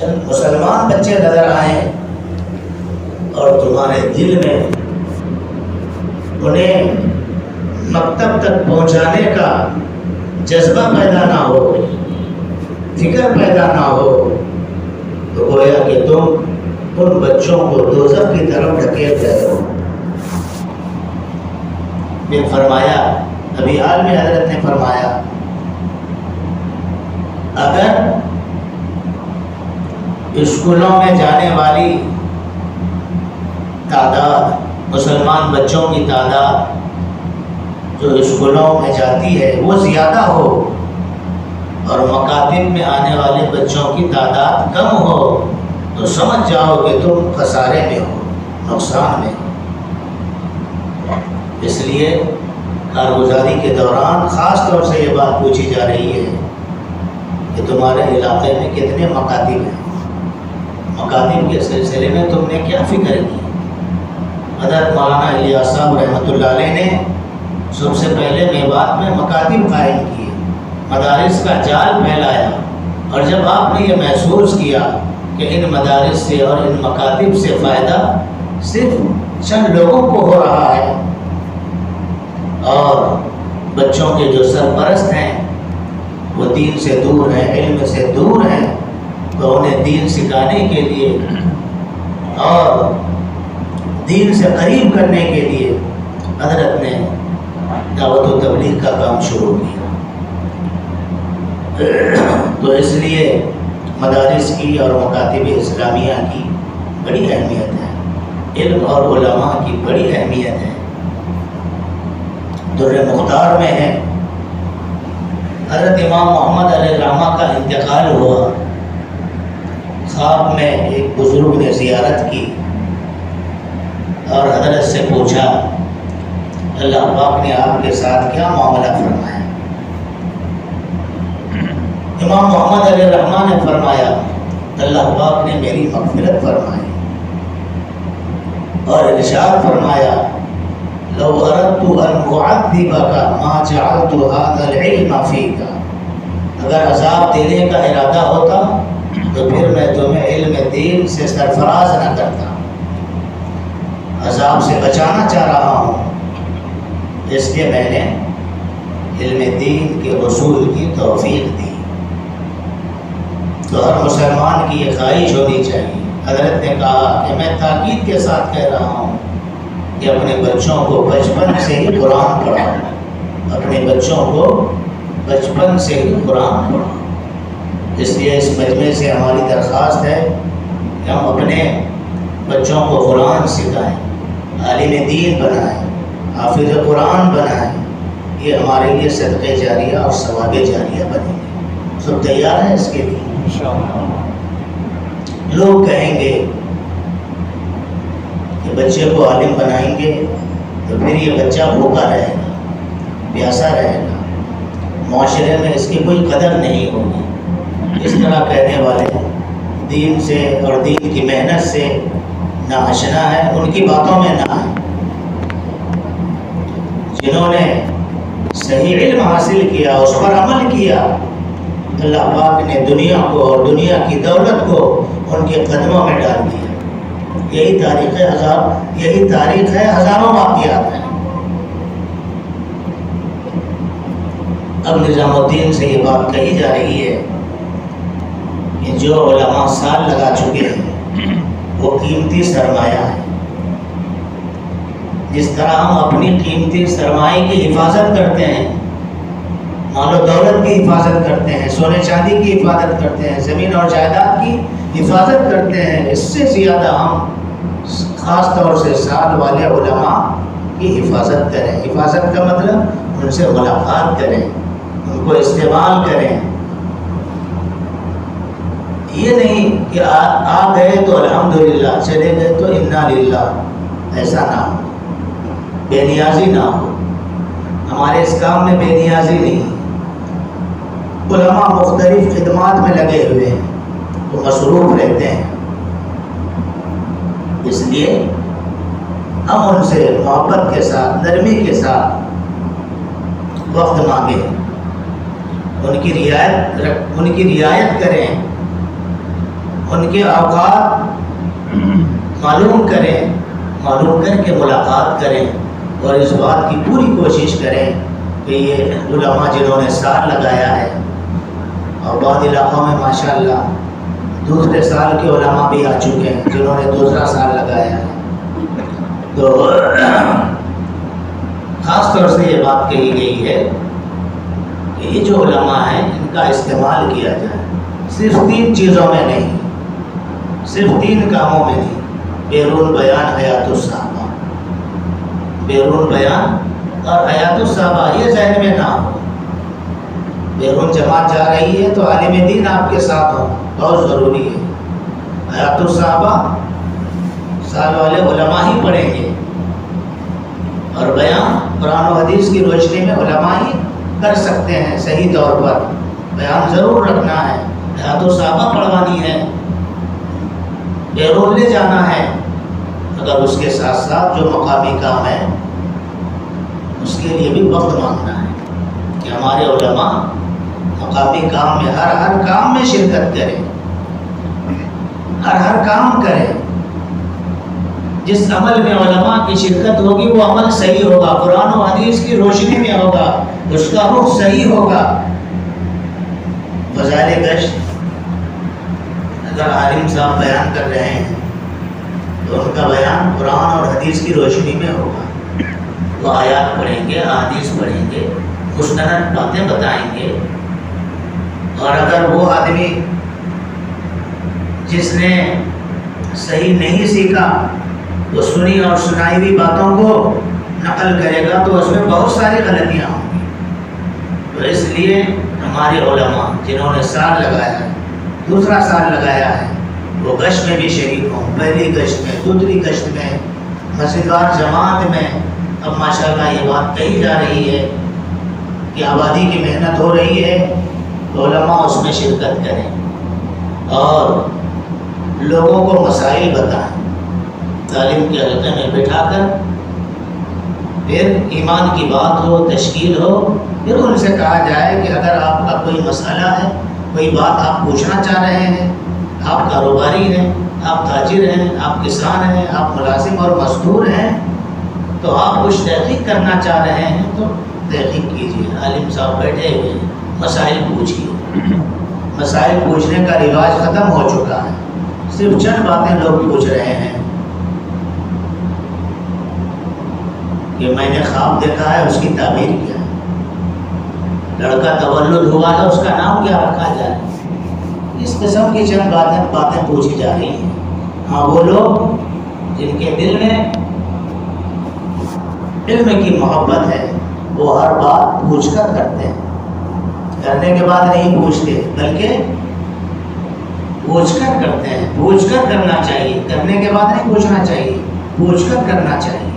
چند مسلمان بچے نظر آئیں اور تمہارے دل میں انہیں مکتب تک پہنچانے کا جذبہ پیدا نہ ہو، فکر پیدا نہ ہو، تو گویا کہ تم ان بچوں کو دوزخ کی طرف ڈھکیل رہے ہو۔ پھر فرمایا، ابھی حال میں حضرت نے فرمایا، اگر اسکولوں میں جانے والی تعداد، مسلمان بچوں کی تعداد جو اسکولوں میں جاتی ہے وہ زیادہ ہو اور مکاتب میں آنے والے بچوں کی تعداد کم ہو، تو سمجھ جاؤ کہ تم خسارے میں ہو، نقصان میں ہو۔ اس لیے کارگزاری کے دوران خاص طور سے یہ بات پوچھی جا رہی ہے کہ تمہارے علاقے میں کتنے مکاتب ہیں، مکاتب کے سلسلے میں تم نے کیا فکر کی؟ حضرت مولانا الیاس صاحب رحمۃ اللہ علیہ نے سب سے پہلے میوات میں مکاتب قائم کیے، مدارس کا جال پھیلایا، اور جب آپ نے یہ محسوس کیا کہ ان مدارس سے اور ان مکاتب سے فائدہ صرف چند لوگوں کو ہو رہا ہے اور بچوں کے جو سرپرست ہیں وہ دین سے دور ہیں، علم سے دور ہیں، تو انہیں دین سکھانے کے لیے اور دین سے قریب کرنے کے لیے حضرت نے دعوت و تبلیغ کا کام شروع کیا۔ تو اس لیے مدارس کی اور مکاتب اسلامیہ کی بڑی اہمیت ہے، علم اور علماء کی بڑی اہمیت ہے۔ در مختار میں ہے، حضرت امام محمد علیہ الرحمہ کا انتقال ہوا، خواب میں ایک بزرگ نے زیارت کی اور حضرت سے پوچھا اللہ پاک نے آپ کے ساتھ کیا معاملہ فرمایا؟ امام محمد علیہ الرحمہ نے فرمایا اللہ پاک نے میری مغفرت فرمائی اور ارشاد فرمایا لو اردت ان اعذبک ما جعلت هذا العلم فیک، اگر عذاب دینے کا ارادہ ہوتا تو پھر میں تمہیں علم دین سے سرفراز نہ کرتا، عذاب سے بچانا چاہ رہا ہوں، اس لیے میں نے علم دین کے حصول کی توفیق دی۔ تو ہر مسلمان کی یہ خواہش ہونی چاہیے۔ حضرت نے کہا کہ میں تاکید کے ساتھ کہہ رہا ہوں کہ اپنے بچوں کو بچپن سے ہی قرآن پڑھاؤ، اپنے بچوں کو بچپن سے ہی قرآن پڑھاؤ۔ اس لیے اس مجمع سے ہماری درخواست ہے کہ ہم اپنے بچوں کو قرآن سکھائیں، عالم دین بنائیں، حافظ قرآن بنائیں، یہ ہمارے لیے صدقہ جاریہ اور ثواب جاریہ بنے گی۔ سب تیار ہیں اس کے لیے؟ لوگ کہیں گے کہ بچے کو عالم بنائیں گے تو پھر یہ بچہ بھوکا رہے گا، پیاسا رہے گا، معاشرے میں اس کی کوئی قدر نہیں ہوگی۔ اس طرح کہنے والے دین سے اور دین کی محنت سے نہ آشنا ہے، ان کی باتوں میں نہ آئے۔ جنہوں نے صحیح علم حاصل کیا، اس پر عمل کیا، اللہ پاک نے دنیا کو اور دنیا کی دولت کو ان کے قدموں میں ڈال دیا۔ یہی تاریخ ہے، ہزاروں واقعات ہیں۔ اب نظام الدین سے یہ بات کہی جا رہی ہے کہ جو علماء سال لگا چکے ہیں وہ قیمتی سرمایہ ہے۔ جس طرح ہم اپنی قیمتی سرمایہ کی حفاظت کرتے ہیں، مال و دولت کی حفاظت کرتے ہیں، سونے چاندی کی حفاظت کرتے ہیں، زمین اور جائیداد کی حفاظت کرتے ہیں، اس سے زیادہ ہم خاص طور سے سال والے علماء کی حفاظت کریں۔ حفاظت کا مطلب ان سے ملاقات کریں، ان کو استعمال کریں۔ یہ نہیں کہ آ گئے تو الحمدللہ، چلے گئے تو انا للہ، ایسا نہ ہو، بے نیازی نہ ہو۔ ہمارے اس کام میں بے نیازی نہیں۔ علماء مختلف خدمات میں لگے ہوئے ہیں تو مصروف رہتے ہیں، اس لیے ہم ان سے محبت کے ساتھ، نرمی کے ساتھ وقت مانگیں، ان کی رعایت کریں، ان کے اوقات معلوم کریں، معلوم کر کے ملاقات کریں اور اس بات کی پوری کوشش کریں کہ یہ علماء جنہوں نے سال لگایا ہے، اور بعض علاقوں میں ماشاءاللہ دوسرے سال کے علماء بھی آ چکے ہیں جنہوں نے دوسرا سال لگایا ہے، تو خاص طور سے یہ بات کہی گئی ہے کہ یہ جو علماء ہیں ان کا استعمال کیا جائے، صرف 3 چیزوں میں نہیں، صرف 3 کاموں میں نہیں، بیرون بیان، حیات الصحابہ، بیرون بیان اور حیات الصحابہ، یہ ذہن میں نہ ہو۔ بیرون جماعت جا رہی ہے تو عالم دین آپ کے ساتھ ہو، بہت ضروری ہے۔ حیات الصحابہ سال والے علماء ہی پڑھیں گے، اور بیان قرآن و حدیث کی روشنی میں علماء ہی کر سکتے ہیں، صحیح طور پر بیان ضرور رکھنا ہے، حیات الصحابہ پڑھوانی ہے، بیرون لے جانا ہے، مگر اس کے ساتھ ساتھ جو مقامی کام ہے اس کے لیے بھی وقت مانگنا ہے کہ ہمارے علماء مقامی کام میں ہر کام میں شرکت کریں، ہر کام کریں۔ جس عمل میں علماء کی شرکت ہوگی وہ عمل صحیح ہوگا، قرآن و حدیث کی روشنی میں ہوگا، اس کا رخ صحیح ہوگا۔ فضائل گشت اگر عالم صاحب بیان کر رہے ہیں تو ان کا بیان قرآن اور حدیث کی روشنی میں ہوگا، وہ آیات پڑھیں گے، احادیث پڑھیں گے، مستند باتیں بتائیں گے۔ اور اگر وہ آدمی جس نے صحیح نہیں سیکھا وہ سنی اور سنائی ہوئی باتوں کو نقل کرے گا تو اس میں بہت ساری غلطیاں ہوں گی۔ تو اس لیے ہمارے علماء جنہوں نے سال لگایا ہے، دوسرا سال لگایا ہے، وہ گشت میں بھی شریک ہوں، پہلی گشت میں، دوسری گشت میں، مسجدوار جماعت میں۔ اب ماشاءاللہ یہ بات کہی جا رہی ہے کہ آبادی کی محنت ہو رہی ہے تو علماء اس میں شرکت کریں اور لوگوں کو مسائل بتائیں، تعلیم کے حلقے میں بٹھا کر پھر ایمان کی بات ہو، تشکیل ہو، پھر ان سے کہا جائے کہ اگر آپ کا کوئی مسئلہ ہے، کوئی بات آپ پوچھنا چاہ رہے ہیں، آپ کاروباری ہیں، آپ تاجر ہیں، آپ کسان ہیں، آپ ملازم اور مزدور ہیں، تو آپ کچھ تحقیق کرنا چاہ رہے ہیں تو تحقیق کیجیے، عالم صاحب بیٹھے ہوئے ہیں، مسائل پوچھیے۔ مسائل پوچھنے کا رواج ختم ہو چکا ہے، صرف چند باتیں لوگ پوچھ رہے ہیں کہ میں نے خواب دیکھا ہے، اس کی تعبیر کیا ہے، لڑکا تولد ہوا ہے، اس کا نام کیا رکھا جائے، اس قسم کی چند باتیں پوچھی جا رہی ہیں۔ ہاں وہ لوگ جن کے دل میں علم کی محبت ہے وہ ہر بات پوچھ کر کرتے ہیں، کرنے کے بعد نہیں پوچھتے بلکہ پوچھ کر کرتے ہیں۔ پوچھ کر کرنا چاہیے، کرنے کے بعد نہیں پوچھنا چاہیے، پوچھ کر کرنا چاہیے۔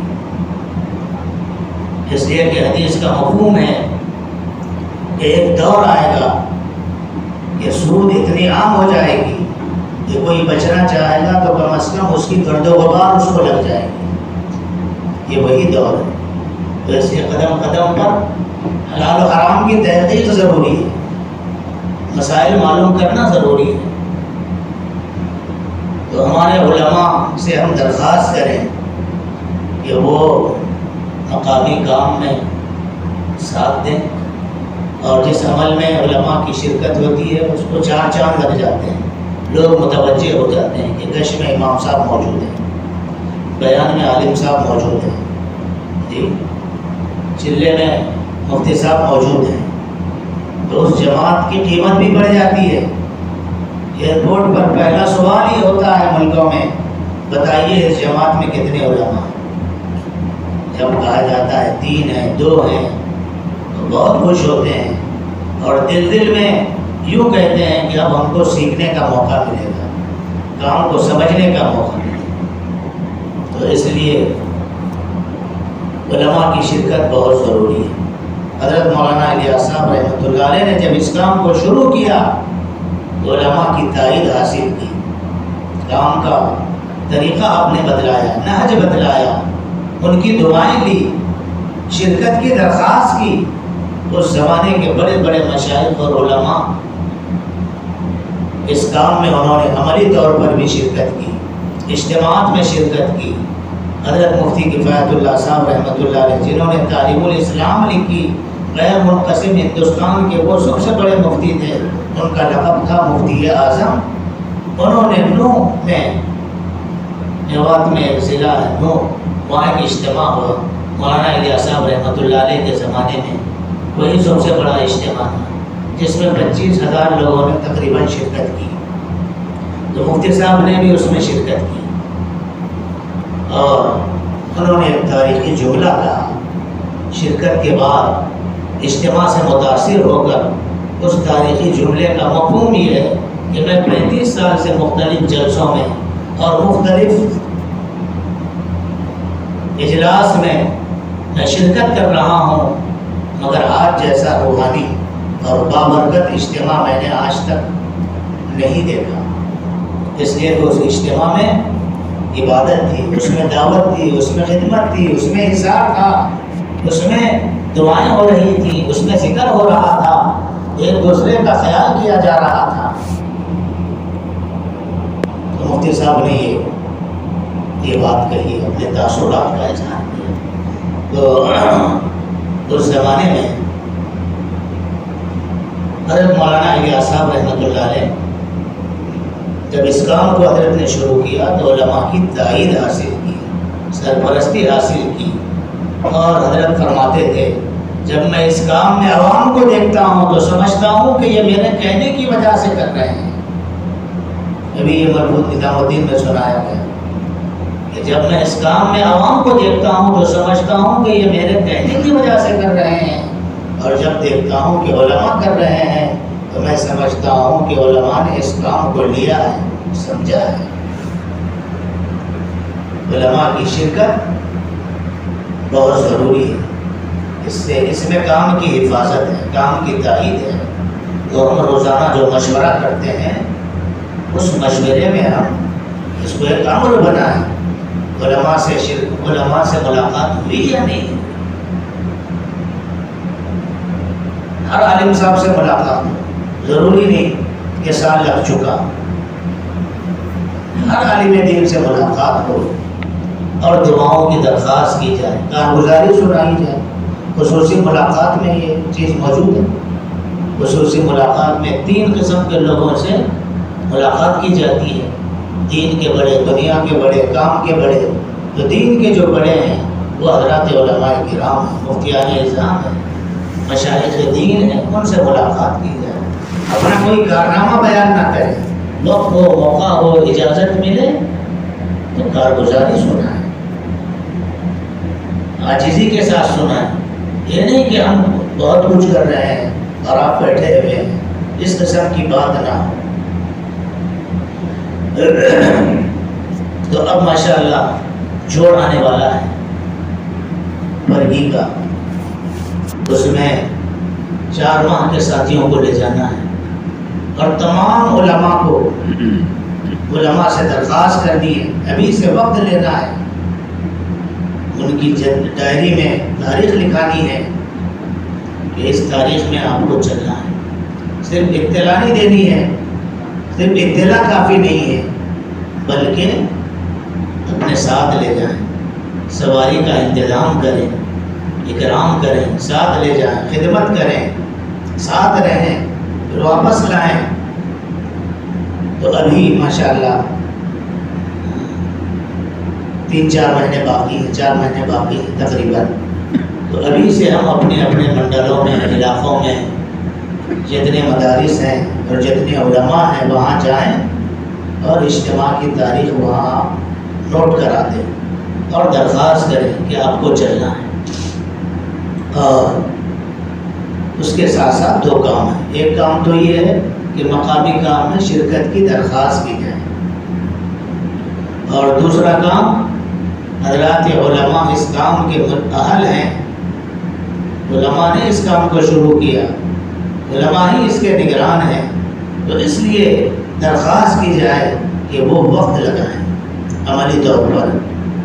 اس لیے کہ حدیث کا مفہوم ہے کہ ایک دور آئے گا کہ سود اتنی عام ہو جائے گی کہ کوئی بچنا چاہے گا تو کم از کم اس کی گرد و غبار اس کو لگ جائے گی۔ یہ وہی دور ہے، تو اس لیے قدم قدم پر حلال و حرام کی تحقیق ضروری ہے، مسائل معلوم کرنا ضروری ہے۔ تو ہمارے علماء سے ہم درخواست کریں کہ وہ مقامی کام میں ساتھ دیں، اور جس عمل میں علماء کی شرکت ہوتی ہے اس کو 4 چاند لگ جاتے ہیں، لوگ متوجہ ہو جاتے ہیں کہ گشت میں امام صاحب موجود ہیں، بیان میں عالم صاحب موجود ہیں، جی چلے میں مفتی صاحب موجود ہیں، تو اس جماعت کی قیمت بھی بڑھ جاتی ہے۔ ایئرپورٹ پر پہلا سوال ہی ہوتا ہے ملکوں میں، بتائیے اس جماعت میں کتنے علماء ہیں؟ جب کہا جاتا ہے 3 ہیں، 2 ہیں، تو بہت خوش ہوتے ہیں اور دل میں یوں کہتے ہیں کہ اب ہم کو سیکھنے کا موقع ملے گا، کام کو سمجھنے کا موقع ملے گا۔ تو اس لیے علماء کی شرکت بہت ضروری ہے۔ حضرت مولانا الیاس صاحب رحمۃ اللہ علیہ نے جب اس کام کو شروع کیا تو علماء کی تائید حاصل کی، کام کا طریقہ آپ نے بتلایا، نہج بتلایا، ان کی دعائیں لی، شرکت کی درخواست کی۔ اس زمانے کے بڑے بڑے مشائخ اور علماء اس کام میں انہوں نے عملی طور پر بھی شرکت کی، اجتماعات میں شرکت کی۔ حضرت مفتی کفایت اللہ صاحب رحمۃ اللہ علیہ، جنہوں نے تعلیم الاسلام لکھی، غیر منقسم ہندوستان کے وہ سب سے بڑے مفتی تھے، ان کا لقب تھا مفتی اعظم۔ انہوں نے نوح میں، میوات میں ایک ضلع ہے نوح، وہاں ایک اجتماع ہوا مولانا الیاس صاحب رحمۃ اللہ علیہ کے زمانے میں، وہی سب سے بڑا اجتماع تھا جس میں 25,000 لوگوں نے تقریباً شرکت کی۔ تو مفتی صاحب نے بھی اس میں شرکت کی اور انہوں نے ایک تاریخی جملہ کہا شرکت کے بعد، اجتماع سے متاثر ہو کر۔ اس تاریخی جملے کا مفہوم یہ ہے کہ میں 35 سال سے مختلف جلسوں میں اور مختلف اجلاس میں شرکت کر رہا ہوں، مگر آج جیسا روحانی اور بابرکت اجتماع میں نے آج تک نہیں دیکھا۔ اس لیے کہ اس اجتماع میں عبادت تھی، اس میں دعوت تھی، اس میں خدمت تھی، اس میں اظہار تھا، اس میں دعائیں ہو رہی تھیں، اس میں ذکر ہو رہا تھا، ایک دوسرے کا خیال کیا جا رہا تھا۔ تو مفتی صاحب نے یہ بات کہی، اپنے تاثرات کا اظہار کیا۔ تو اس زمانے میں حضرت مولانا الیاس صاحب رحمۃ اللہ علیہ جب اس کام کو حضرت نے شروع کیا تو علماء کی تائید حاصل کی، سرپرستی حاصل کی، اور حضرت فرماتے تھے جب میں اس کام میں عوام کو دیکھتا ہوں تو سمجھتا ہوں کہ یہ میرے کہنے کی وجہ سے کر رہے ہیں۔ ابھی یہ مربوط نظام الدین میں سنایا گیا کہ جب میں اس کام میں عوام کو دیکھتا ہوں تو سمجھتا ہوں کہ یہ میرے کہنے کی وجہ سے کر رہے ہیں، اور جب دیکھتا ہوں کہ علماء کر رہے ہیں تو میں سمجھتا ہوں کہ علماء نے اس کام کو لیا ہے، سمجھا ہے۔ علماء کی شرکت بہت ضروری ہے، اس میں کام کی حفاظت ہے، کام کی تائید ہے۔ تو ہم روزانہ جو مشورہ کرتے ہیں اس مشورے میں ہم اس کو ایک عمل بنائیں۔ علماء سے ملاقات ہوئی یا نہیں؟ ہر عالم صاحب سے ملاقات ہو، ضروری نہیں کہ سال لگ چکا، ہر عالم دین سے ملاقات ہو اور دعاؤں کی درخواست کی جائے، کارگزاری سنائی جائے۔ خصوصی ملاقات میں یہ چیز موجود ہے۔ خصوصی ملاقات میں 3 قسم کے لوگوں سے ملاقات کی جاتی ہے، دین کے بڑے، دنیا کے بڑے، کام کے بڑے۔ تو دین کے جو بڑے ہیں وہ حضرات علماء کرام ہیں، مفتیان اعظام ہیں، مشائخ دین ہیں، ان سے ملاقات کی جائے۔ اپنا کوئی کارنامہ بیان نہ کرے، وقت ہو، موقع ہو، اجازت ملے تو کارگزاری سنائیں، عاجزی کے ساتھ سنائیں۔ یہ نہیں کہ ہم بہت کچھ کر رہے ہیں اور آپ بیٹھے ہوئے ہیں، اس قسم کی بات نہ ہو۔ تو اب ماشاءاللہ جوڑ آنے والا ہے برگی کا، اس میں 4 ماہ کے ساتھیوں کو لے جانا ہے اور تمام علماء سے درخواست کرنی ہے، ابھی سے وقت لینا ہے، ان کی ڈائری میں تاریخ لکھانی ہے کہ اس تاریخ میں آپ کو چلنا ہے۔ صرف اطلاع نہیں دینی ہے، صرف اطلاع کافی نہیں ہے، بلکہ اپنے ساتھ لے جائیں، سواری کا انتظام کریں، اکرام کریں، ساتھ لے جائیں، خدمت کریں، ساتھ رہیں، پھر واپس لائیں۔ تو ابھی ماشاءاللہ 3-4 مہینے باقی ہیں، 4 مہینے باقی ہیں تقریباً۔ تو ابھی سے ہم اپنے منڈلوں میں، علاقوں میں جتنے مدارس ہیں اور جتنے علماء ہیں وہاں جائیں اور اجتماع کی تاریخ وہاں نوٹ کرا دیں اور درخواست کریں کہ آپ کو چلنا ہے۔ اور اس کے ساتھ ساتھ 2 کام ہیں۔ ایک کام تو یہ ہے کہ مقامی کام میں شرکت کی درخواست کی جائے، اور دوسرا کام حضرات علماء اس کام کے اہل ہیں، علماء نے اس کام کو شروع کیا، علماء ہی اس کے نگران ہیں، تو اس لیے درخواست کی جائے کہ وہ وقت لگائیں، عملی طور پر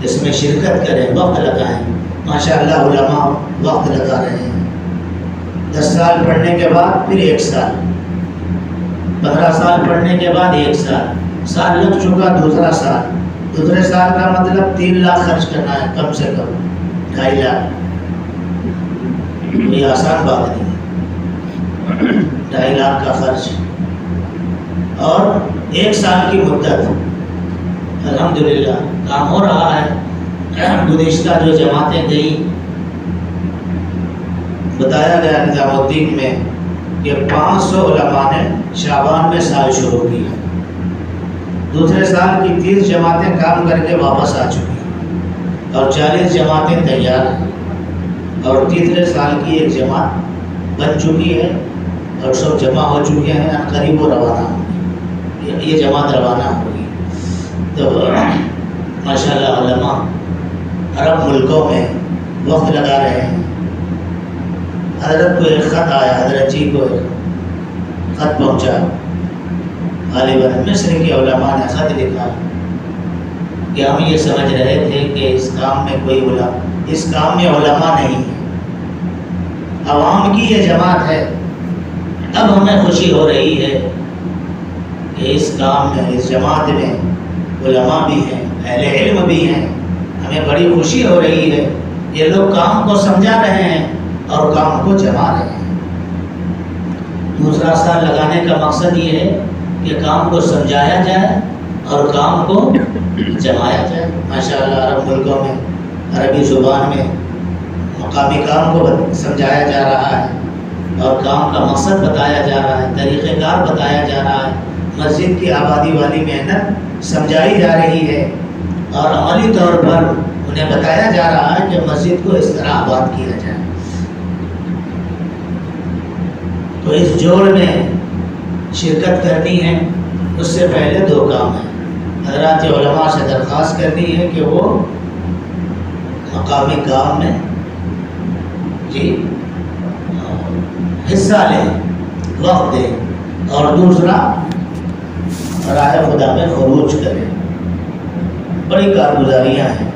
اس میں شرکت کریں، وقت لگائیں۔ ماشاءاللہ علماء وقت لگا رہے ہیں، 10 سال پڑھنے کے بعد پھر 1 سال، 15 سال پڑھنے کے بعد 1 سال لگ چکا، دوسرا سال کا مطلب 3 لاکھ خرچ کرنا ہے کم سے کم، 2.5 لاکھ، کوئی آسان بات نہیں ہے، 2.5 لاکھ کا خرچ اور 1 سال کی مدت۔ الحمدللہ کام ہو رہا ہے۔ گزشتہ جو جماعتیں گئی، بتایا گیا نظام الدین میں کہ 500 علماء نے شعبان میں سال شروع کیا، دوسرے سال کی 30 جماعتیں کام کر کے واپس آ چکی ہیں اور 40 جماعتیں تیار ہیں، اور تیسرے سال کی 1 جماعت بن چکی ہے اور سب جمع ہو چکے ہیں، قریب و روانہ ہوگی، یہ جماعت روانہ ہوگی۔ تو ماشاءاللہ علماء عرب ملکوں میں وقت لگا رہے ہیں۔ حضرت کو ایک خط آیا، حضرت جی کو ایک خط پہنچا، غالباً مصر کے علماء نے خط لکھا کہ ہم یہ سمجھ رہے تھے کہ اس کام میں علماء نہیں ہے، عوام کی یہ جماعت ہے، اب ہمیں خوشی ہو رہی ہے کہ اس کام میں، اس جماعت میں علماء بھی ہیں، اہل علم بھی ہیں، ہمیں بڑی خوشی ہو رہی ہے، یہ لوگ کام کو سمجھا رہے ہیں اور کام کو جما رہے ہیں۔ دوسرا سال لگانے کا مقصد یہ ہے کہ کام کو سمجھایا جائے اور کام کو جمایا جائے۔ ماشاءاللہ عرب ملکوں میں عربی زبان میں مقامی کام کو سمجھایا جا رہا ہے اور کام کا مقصد بتایا جا رہا ہے، طریقہ کار بتایا جا رہا ہے، مسجد کی آبادی والی محنت سمجھائی جا رہی ہے اور عملی طور پر انہیں بتایا جا رہا ہے کہ مسجد کو اس طرح آباد کیا جائے۔ تو اس جوڑ میں شرکت کرنی ہے، اس سے پہلے 2 کام ہیں۔ حضرات علماء سے درخواست کرنی ہے کہ وہ مقامی کام میں حصہ لیں، وقت دیں، اور دوسرا راہ خدا میں خروج کریں۔ بڑی کارگزاریاں ہیں،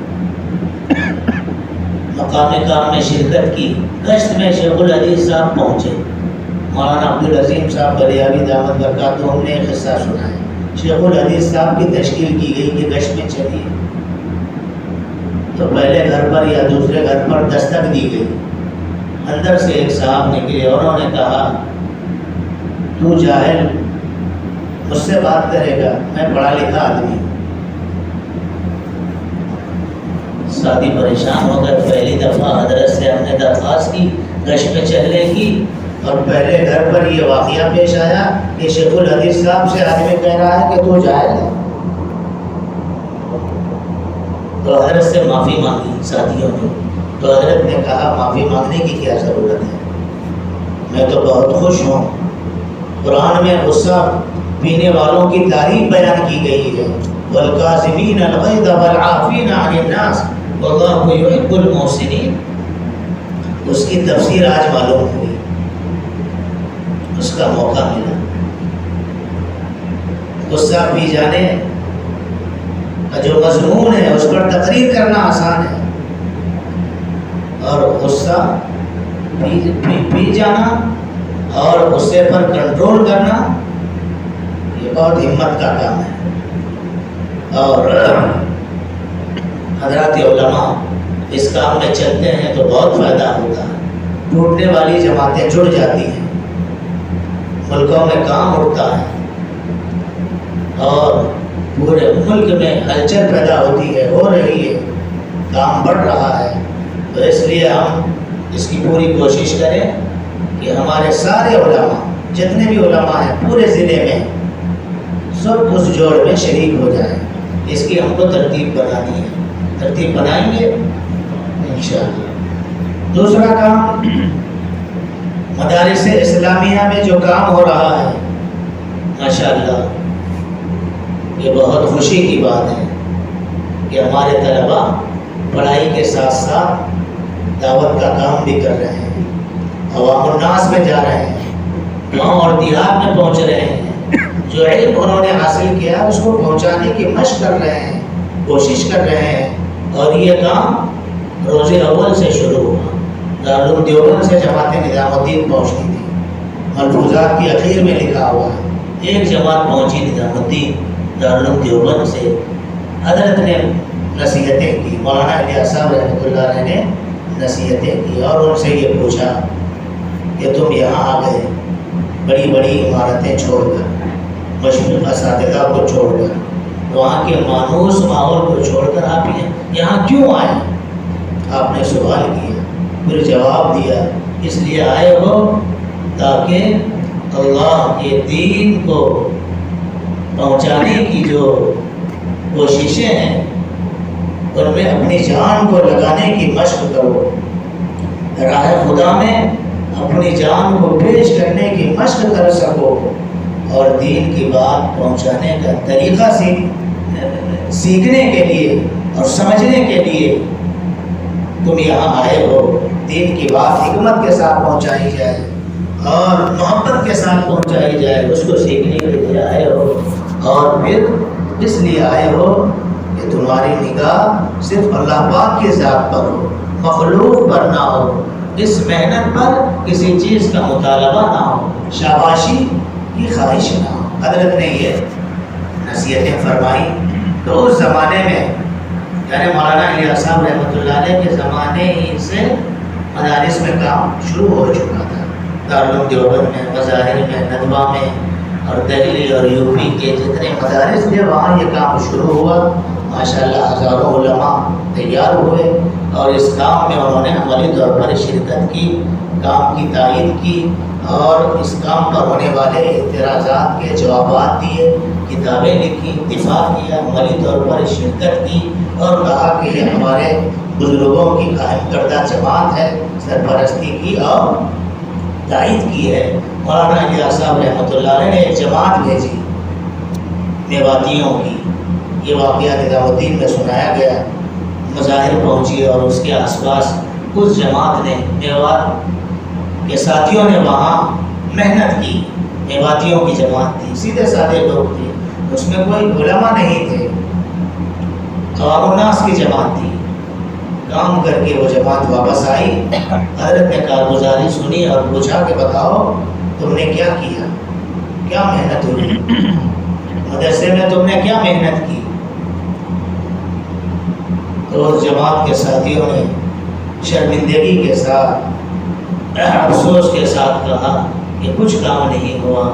مقامی کام میں شرکت کی۔ گشت میں شیخ الحدیث صاحب پہنچے، مولانا عبدالعظیم صاحب بلیاوی دامت برکاتہم نے ایک قصہ سنا ہے۔ شیخ الحدیث صاحب کی تشکیل کی گئی کہ گشت میں چلیے، تو پہلے گھر پر یا دوسرے گھر پر دستک دی گئی، اندر سے ایک صاحب نکلے اور انہوں نے کہا تو جاہل مجھ سے بات کرے گا، میں پڑھا لکھا آدمی ہوں۔ ساتھی پریشان ہو گئے، پہلی دفعہ حضرت سے ہم نے درخواست کی گشت میں چلنے کی اور پہلے گھر پر یہ واقعہ پیش آیا کہ شیخ الحدیث صاحب سے آدمی کہہ رہا ہے کہ تو جاہل ہے۔ تو حضرت سے معافی مانگی ساتھیوں نے، تو حضرت نے کہا معافی مانگنے کی کیا ضرورت ہے، میں تو بہت خوش ہوں۔ قرآن میں غصہ پینے والوں کی تعریف بیان کی گئی ہے، والکاظمین الغیظ والعافین عن الناس واللہ یحب المحسنین۔ اس کی تفسیر آج معلوم ہوئی، اس کا موقع ملا۔ غصہ پی جانے کا جو مضمون ہے اس پر تقریر کرنا آسان ہے، اور غصہ پی جانا اور غصے پر کنٹرول کرنا یہ بہت ہمت کا کام ہے۔ اور حضرات علماء اس کام میں چلتے ہیں تو بہت فائدہ ہوتا ہے، ٹوٹنے والی جماعتیں جڑ جاتی ہیں، ملکوں میں کام اٹھتا ہے اور پورے ملک میں ہلچل پیدا ہوتی ہے، ہو رہی ہے، کام بڑھ رہا ہے۔ تو اس لیے ہم اس کی پوری کوشش کریں کہ ہمارے سارے علماء، جتنے بھی علماء ہیں پورے ضلع میں، سب اس جوڑ میں شریک ہو جائیں۔ اس کی ہم کو ترتیب بنانی ہے، ترتیب بنائیں گے انشاءاللہ۔ دوسرا کام، مدارس اسلامیہ میں جو کام ہو رہا ہے ماشاءاللہ، یہ بہت خوشی کی بات ہے کہ ہمارے طلباء پڑھائی کے ساتھ ساتھ دعوت کا کام بھی کر رہے ہیں، عوام الناس میں جا رہے ہیں، گاؤں اور دیہات میں پہنچ رہے ہیں، جو علم انہوں نے حاصل کیا اس کو پہنچانے کی مشق کر رہے ہیں، کوشش کر رہے ہیں۔ اور یہ کام روز اول سے شروع ہوا، دارالعلوم دیوبند سے جماعت نظام الدین پہنچتی تھی، ملفوظات کی اخیر میں لکھا ہوا ہے، ایک جماعت پہنچی نظام الدین دارالعلوم دیوبند سے، حضرت نے نصیحتیں کی، مولانا الیاس صاحب رحمۃ اللہ علیہ نے نصیحتیں کی اور ان سے یہ پوچھا کہ تم یہاں آ گئے بڑی بڑی عمارتیں چھوڑ کر، مشہور اساتذہ کو چھوڑ کر، وہاں کے مانوس ماحول کو چھوڑ کر آپ یہاں کیوں آئے؟ آپ نے سوال کیا، پھر جواب دیا، اس لیے آئے ہو تاکہ اللہ کے دین کو پہنچانے کی جو کوششیں ہیں ان میں اپنی جان کو لگانے کی مشق کرو، راہ خدا میں اپنی جان کو پیش کرنے کی مشق کر سکو، اور دین کی بات پہنچانے کا طریقہ سیکھنے کے لیے اور سمجھنے کے لیے تم یہاں آئے ہو۔ دین کی بات حکمت کے ساتھ پہنچائی جائے اور محبت کے ساتھ پہنچائی جائے، اس کو سیکھنے کے لیے آئے ہو، اور پھر اس لیے آئے ہو کہ تمہاری نگاہ صرف اللہ پاک کی ذات پر ہو، مخلوق پر نہ ہو، اس محنت پر کسی چیز کا مطالبہ نہ ہو، شاباشی کی خواہش نہ ہو۔ حضرت نے یہ نصیحتیں فرمائی تو اس زمانے میں یعنی مولانا الیاس صاحب رحمۃ اللہ علیہ کے زمانے ہی سے مدارس میں کام شروع ہو چکا تھا، دارالعلوم دیوبند میں، مظاہر میں، ندوہ میں، اور دہلی اور یو پی کے جتنے مدارس تھے وہاں یہ کام شروع ہوا۔ ماشاءاللہ ہزاروں علماء تیار ہوئے اور اس کام میں انہوں نے عملی طور پر شرکت کی، کام کی تائید کی اور اس کام پر ہونے والے اعتراضات کے جوابات دیے، کتابیں لکھی، دفاع کیا، عملی طور پر شرکت کی اور کہا کہ یہ ہمارے بزرگوں کی قائم کردہ جماعت ہے، سرپرستی کی اور تائید کی ہے۔ مولانا الیاس صاحب رحمۃ اللہ علیہ نے ایک جماعت بھیجی میواتیوں کی، یہ واقعہ نظام الدین میں سنایا گیا، مظاہر پہنچی اور اس کے آس پاس اس جماعت نے، میوات کے ساتھیوں نے وہاں محنت کی، میواتیوں کی جماعت تھی، سیدھے سادے لوگ تھے، اس میں کوئی علماء نہیں تھے، عوام الناس کی جماعت تھی۔ کام کر کے وہ جماعت واپس آئی، حضرت نے کارگزاری سنی اور پوچھا کہ بتاؤ تم نے کیا کیا، کیا محنت ہوئی، مدرسے میں تم نے کیا محنت کی؟ تو اس جماعت کے ساتھیوں نے شرمندگی کے ساتھ، افسوس کے ساتھ کہا کہ کچھ کام نہیں ہوا،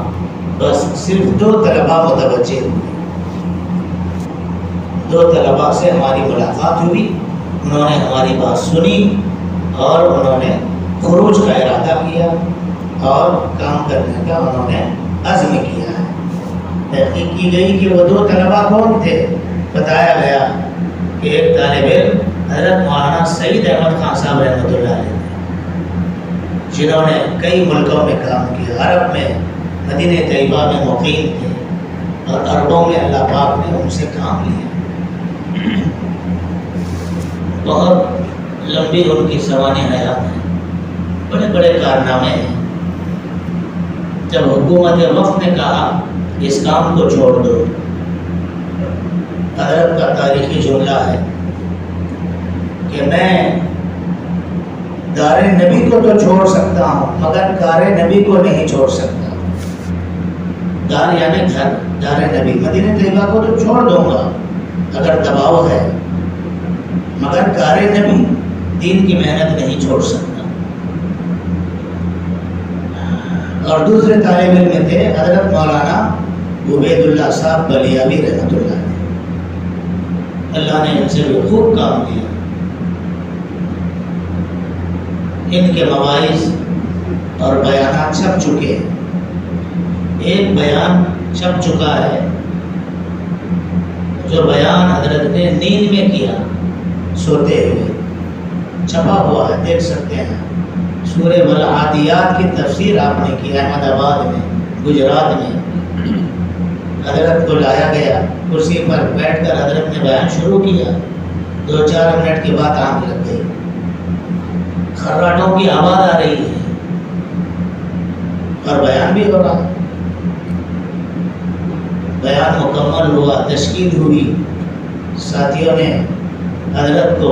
بس صرف 2 طلباء متوجہ ہوئے، 2 طلباء سے ہماری ملاقات ہوئی، انہوں نے ہماری بات سنی اور انہوں نے خروج کا ارادہ کیا اور کام کرنے کا انہوں نے عزم کیا ہے۔ تحقیق کی گئی کہ وہ 2 طلباء کون تھے، بتایا گیا کہ ایک طالب علم حضرت مولانا سعید احمد خان صاحب رحمۃ اللہ علیہ جنہوں نے کئی ملکوں میں کام کیا، عرب میں، مدینہ طیبہ میں مقیم تھے اور عربوں میں اللہ پاک نے ان سے کام لیا، بہت لمبی ان کی سوانح حیات ہے، بڑے بڑے کارنامے ہیں۔ جب حکومت وقت نے کہا اس کام کو چھوڑ دو، حضرت کا تاریخی جملہ ہے کہ میں دار نبی کو تو چھوڑ سکتا ہوں مگر کار نبی کو نہیں چھوڑ سکتا۔ دار یعنی گھر، دار نبی، مدینہ طیبہ کو تو چھوڑ دوں گا اگر دباؤ ہے، مگر کار نبی، دین کی محنت نہیں چھوڑ سکتا۔ اور دوسرے طالب علم تھے حضرت مولانا عبید اللہ صاحب بلیاوی رحمۃ اللہ علیہ، اللہ نے ان سے بھی خوب کام کیا، ان کے مواعظ اور بیانات چھپ چکے ہیں، ایک بیان چھپ چکا ہے جو بیان حضرت نے نیند میں کیا، سوتے ہوئے، چھپا ہوا ہے، دیکھ سکتے ہیں۔ سورہ والعادیات کی تفسیر آپ نے کی احمد آباد میں، گجرات میں، حضرت کو لایا گیا، کرسی پر بیٹھ کر حضرت نے بیان شروع کیا، 2-4 منٹ کے بعد آنکھ لگ گئی، خراٹوں کی آواز آ رہی ہے اور بیان بھی ہو رہا، بیان مکمل ہوا، تشکیل ہوئی، ساتھیوں نے حضرت کو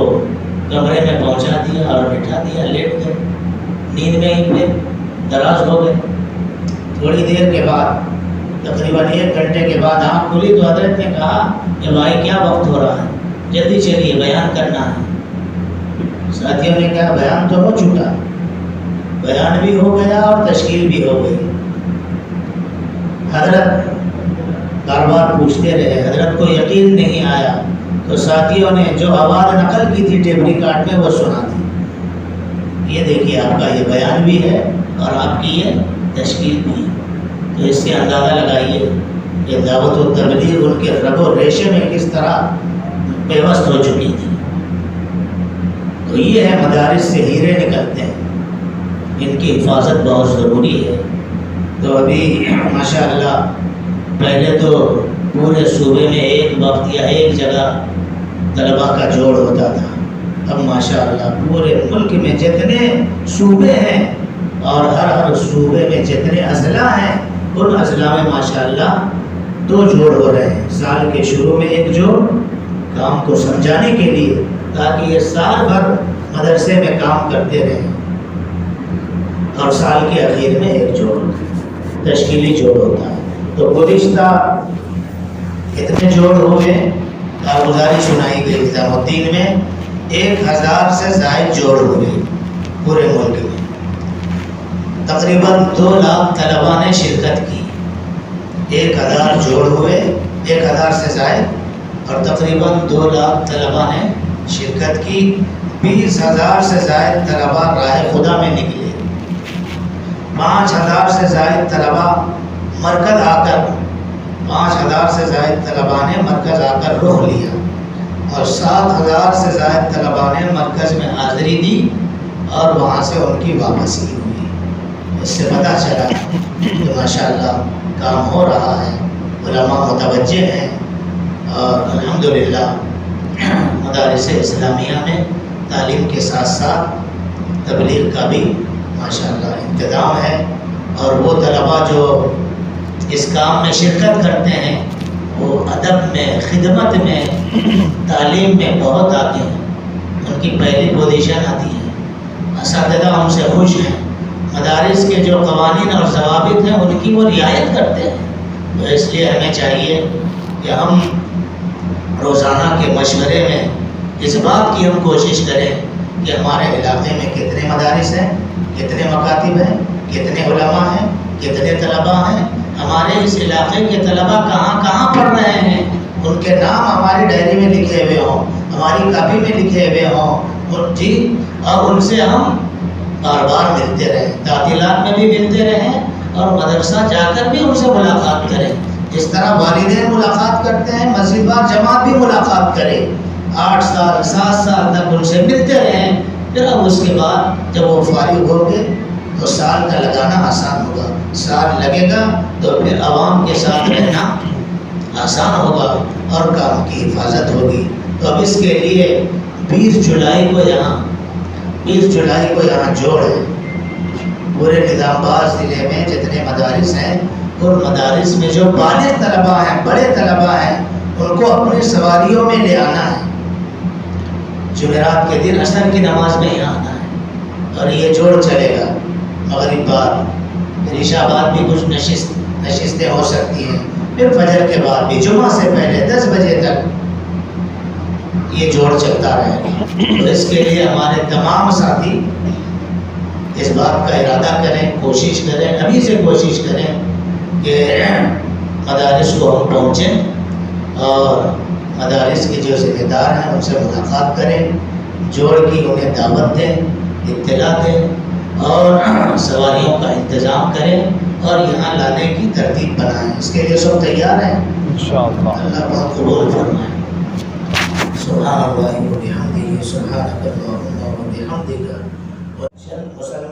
کمرے میں پہنچا دیا اور بٹھا دیا، لیٹ گئے، نیند میں ہی پھر دراز ہو گئے۔ تھوڑی دیر کے بعد تقریباً 1 گھنٹے کے بعد آنکھ کھلی تو حضرت نے کہا کہ بھائی کیا وقت ہو رہا ہے، جلدی چلیے بیان کرنا ہے۔ ساتھیوں نے کہا بیان تو ہو چکا، بیان بھی ہو گیا اور تشکیل بھی ہو گئی۔ حضرت بار بار پوچھتے رہے، حضرت کو یقین نہیں آیا، تو ساتھیوں نے جو آواز نقل کی تھی ٹیپ ریکارڈ میں وہ سنا دی، یہ دیکھیے آپ کا یہ بیان بھی ہے اور آپ کی یہ تشکیل بھی ہے۔ تو اس سے اندازہ لگائیے کہ دعوت و تبلیغ ان کے رگ و ریشے میں کس طرح پیوست ہو چکی تھی۔ تو یہ ہے مدارس سے ہیرے نکلتے ہیں، ان کی حفاظت بہت ضروری ہے۔ تو ابھی ماشاءاللہ پہلے تو پورے صوبے میں ایک وقت یا ایک جگہ طلباء کا جوڑ ہوتا تھا، اب ماشاءاللہ پورے ملک میں جتنے صوبے ہیں اور ہر صوبے میں جتنے اضلاع ہیں ان اضلاع میں ماشاءاللہ 2 جوڑ ہو رہے ہیں۔ سال کے شروع میں ایک جوڑ کام کو سمجھانے کے لیے، تاکہ یہ سال بھر مدرسے میں کام کرتے رہیں، اور سال کے اخیر میں ایک جوڑ تشکیلی جوڑ ہوتا ہے۔ تو گزشتہ کتنے جوڑ ہوئے؟ کارگزاری سنائی گئی نظام الدین میں 1000 سے زائد جوڑ ہوئے پورے ملک میں، تقریباً 2 لاکھ طلباء نے شرکت کی۔ 1000 جوڑ ہوئے، 1000 سے زائد، اور تقریباً 2 لاکھ طلباء نے شرکت کی۔ 20,000 سے زائد طلباء راہ خدا میں نکلے، 5,000 سے زائد طلباء مرکز آ کر 5,000 سے زائد طلباء نے مرکز آ کر رخ لیا، اور 7,000 سے زائد طلباء نے مرکز میں حاضری دی اور وہاں سے ان کی واپسی ہوئی۔ اس سے پتہ چلا کہ ماشاءاللہ کام ہو رہا ہے، علماء متوجہ ہیں، اور الحمدللہ مدارس اسلامیہ میں تعلیم کے ساتھ ساتھ تبلیغ کا بھی ماشاءاللہ انتظام ہے، اور وہ طلباء جو اس کام میں شرکت کرتے ہیں وہ ادب میں، خدمت میں، تعلیم میں بہت آگے ہیں، ان کی پہلی پوزیشن آتی ہے۔ اساتذہ ہم سے خوش ہیں، مدارس کے جو قوانین اور ضوابط ہیں ان کی وہ رعایت کرتے ہیں۔ تو اس لیے ہمیں چاہیے کہ ہم روزانہ کے مشورے میں اس بات کی ہم کوشش کریں کہ ہمارے علاقے میں کتنے مدارس ہیں، کتنے مکاتب ہیں، کتنے علماء ہیں، کتنے طلباء ہیں، ہمارے اس علاقے کے طلباء کہاں کہاں پڑھ رہے ہیں، ان کے نام ہماری ڈائری میں لکھے ہوئے ہوں، ہماری کاپی میں لکھے ہوئے ہوں جی، اور ان سے ہم بار بار ملتے رہیں، تعطیلات میں بھی ملتے رہیں، اور مدرسہ جا کر بھی ان سے ملاقات کریں۔ جس طرح والدین ملاقات کرتے ہیں، مسجد بار جماعت بھی ملاقات کرے، 8 سال 7 سال تک ان سے ملتے رہیں، پھر اب اس کے بعد جب وہ فارغ ہو گئے تو سال کا لگانا آسان ہوگا، سال لگے گا تو پھر عوام کے ساتھ رہنا آسان ہوگا اور کام کی حفاظت ہوگی۔ تو اب اس کے لیے 20 جولائی کو یہاں جوڑ ہے، پورے نظام آباد ضلع میں جتنے مدارس ہیں ان مدارس میں جو بالغ طلباء ہیں، بڑے طلباء ہیں، ان کو اپنی سواریوں میں لے آنا ہے، جمعرات کے دن عصر کی نماز میں یہاں آنا ہے، اور یہ جوڑ چلے گا مغرب بعد، پھر عشاء بعد بھی کچھ نشستیں ہو سکتی ہیں، پھر فجر کے بعد بھی، جمعہ سے پہلے 10 بجے تک یہ جوڑ چلتا رہے گا۔ تو اس کے لیے ہمارے تمام ساتھی اس بات کا ارادہ کریں، کوشش کریں، ابھی سے کوشش کریں کہ مدارس کو ہم پہنچیں اور مدارس کے جو ذمہ دار ہیں ان سے ملاقات کریں، جوڑ کی انہیں دعوت دیں، اطلاع دیں، اور سواریوں کا انتظام کریں اور یہاں لانے کی ترتیب بنائیں۔ اس کے لیے سب تیار ہیں انشاءاللہ، اللہ بہت قبول فرمائے۔ سبحان اللہ و بحمدہ، سبحانک اللہم و بحمدک۔ مسلمان